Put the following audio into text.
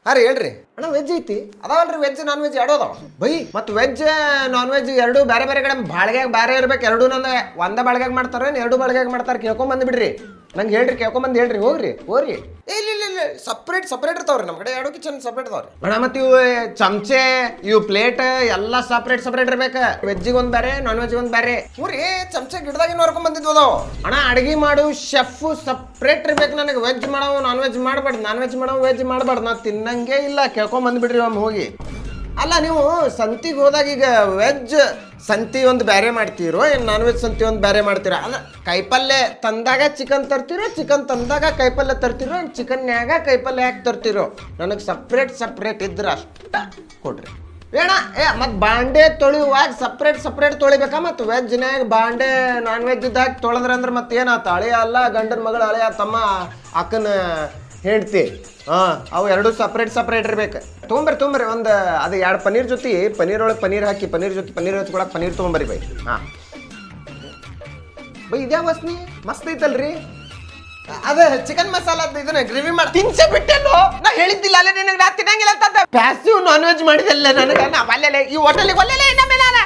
ಹಾಂ ರೀ ಹೇಳ್ರಿ ಅಣ್ಣ ವೆಜ್ ಐತಿ ಅದಾವಲ್ರಿ ವೆಜ್ ನಾನ್ ವೆಜ್ ಎರಡು ಅದಾವ ಬೈ ಮತ್ತು ವೆಜ್ ನಾನ್ ವೆಜ್ ಎರಡು ಬೇರೆ ಬೇರೆ ಕಡೆ ಬಾಳ್ಗ್ಯಾಗ ಬೇರೆ ಇರ್ಬೇಕು ಎರಡು ನಂದು ಒಂದ ಬಾಳ್ಗ್ಯಾಗ ಮಾಡ್ತಾರ ಎರಡು ಬಾಳ್ಗ್ಯಾಗ ಮಾಡ್ತಾರೆ ಕೇಳ್ಕೊಂಬಂದು ಬಿಡ್ರಿ ನಂಗೆ ಹೇಳ್ರಿ ಕೇಳ್ಕೊಂಬಂದು ಹೇಳ್ರಿ ಹೋಗ್ರಿ ಇಲ್ಲ ಸಪ್ರೇಟ್ ಇರ್ತಾವ್ರಿ ನಮ್ಮ ಕಡೆ ಎರಡು ಕಿಚನ್ ಸಪ್ರೇಟ್ ಅದಾವ್ರಿ ಅಣ್ಣ ಮತ್ತು ಇವು ಚಮಚೆ ಇವು ಪ್ಲೇಟ್ ಎಲ್ಲ ಸಪ್ರೇಟ್ ಇರ್ಬೇಕು ವೆಜ್ಜಿಗೆ ಒಂದು ಬೇರೆ ನಾನ್ ವೆಜ್ ಒಂದು ಬೇರೆ ಊರಿ ಚಮಚೆ ಗಿಡದಾಗಿನ ಹೊರ್ಕೊಂಡ್ ಬಂದಿದ್ವು ಅದಾವ ಅಣ್ಣ ಅಡಿಗೆ ಮಾಡು ಶೆಫ್ ಸಪ್ರೇಟ್ ಇರ್ಬೇಕು ನನಗೆ ವೆಜ್ ಮಾಡವು ನಾನ್ ವೆಜ್ ಮಾಡಬಾರ್ದು ನಾನ್ ವೆಜ್ ಮಾಡವು ವೆಜ್ ಮಾಡಬಾರ್ದು ನಾ ತಿನ್ನಂಗೆ ಇಲ್ಲ ಕೇಳ್ಕೊಂಬಂದ್ಬಿಡ್ರಿ ಒಮ್ಮೆ ಹೋಗಿ ಅಲ್ಲ ನೀವು ಸಂತಿಗೆ ಹೋದಾಗ ಈಗ ವೆಜ್ ಸಂತಿ ಒಂದು ಬೇರೆ ಮಾಡ್ತೀರೋ ಏನು ನಾನ್ ವೆಜ್ ಸಂತಿ ಒಂದು ಬೇರೆ ಮಾಡ್ತೀರೋ ಅಲ್ಲ ಕೈಪಲ್ಯ ತಂದಾಗ ಚಿಕನ್ ತರ್ತಿರೋ ಚಿಕನ್ ತಂದಾಗ ಕೈಪಲ್ಯ ತರ್ತಿರೋ ಚಿಕನ್ಯಾಗ ಕೈಪಲ್ಯ ಯಾಕೆ ತರ್ತಿರೋ ನನಗೆ ಸಪ್ರೇಟ್ ಇದ್ರೆ ಅಷ್ಟ ಕೊಡ್ರಿ ಏಣ ಮತ್ತು ಬಾಂಡೆ ತೊಳೆಯುವಾಗ ಸಪ್ರೇಟ್ ತೊಳಿಬೇಕಾ ಮತ್ತು ವೆಜ್ನ್ಯಾಗ ಬಾಂಡೆ ನಾನ್ ವೆಜ್ ಇದ್ದಾಗ ತೊಳೆದ್ರೆ ಅಂದ್ರೆ ಮತ್ತೆ ಏನಾತ ಅಳಿಯ ಅಲ್ಲ ಗಂಡನ ಮಗಳು ಅಳಿಯ ತಮ್ಮ ಅಕ್ಕನ ಹೆಂಡ್ತಿ ಅವು ಎರಡು ಸಪ್ರೇಟ್ ಇರ್ಬೇಕು ತೊಗೊಂಬರ್ರಿ ಒಂದು ಅದು ಎರಡು ಪನ್ನೀರ್ ಜೊತೆ ಪನ್ನೀರ್ ಒಳಗೆ ಪನ್ನೀರ್ ಹಾಕಿ ಪನ್ನೀರ್ ಜೊತೆ ಪನ್ನೀರ್ ಹಚ್ಕೊಳಕ್ಕೆ ಪನ್ನೀರ್ ತೊಗೊಂಬರ್ರಿ ಬೈ ಹಾಂ ಬೈ ಇದ್ಯಾ ವಾಸ್ನಿ ಮಸ್ತ್ ಐತಲ್ರಿ ಅದ ಚಿಕನ್ ಮಸಾಲ ಇದನ್ನ ಗ್ರೇವಿ ಮಾಡಿ ತಿನ್ಸೆ ಬಿಟ್ಟೆಲ್ಲೋ ನಾ ಹೇಳಿದ್ದಿಲ್ಲ ಅಲ್ಲೇ ನಿನಗೆ ನಾ ತಿನ್ನಂಗಿಲ್ಲ ಅಂತ ಪ್ಯಾಸಿವ್ ನಾನ್ ವೆಜ್ ಮಾಡಿದಲ್ಲ ನನಗೆ ನಾ ಒಲ್ಲೆಲೆ ಈ ಹೋಟೆಲಿಗೆ ಒಲ್ಲೆಲೆ ಇನ್ನೊಮ್ಮೆ ನಾನು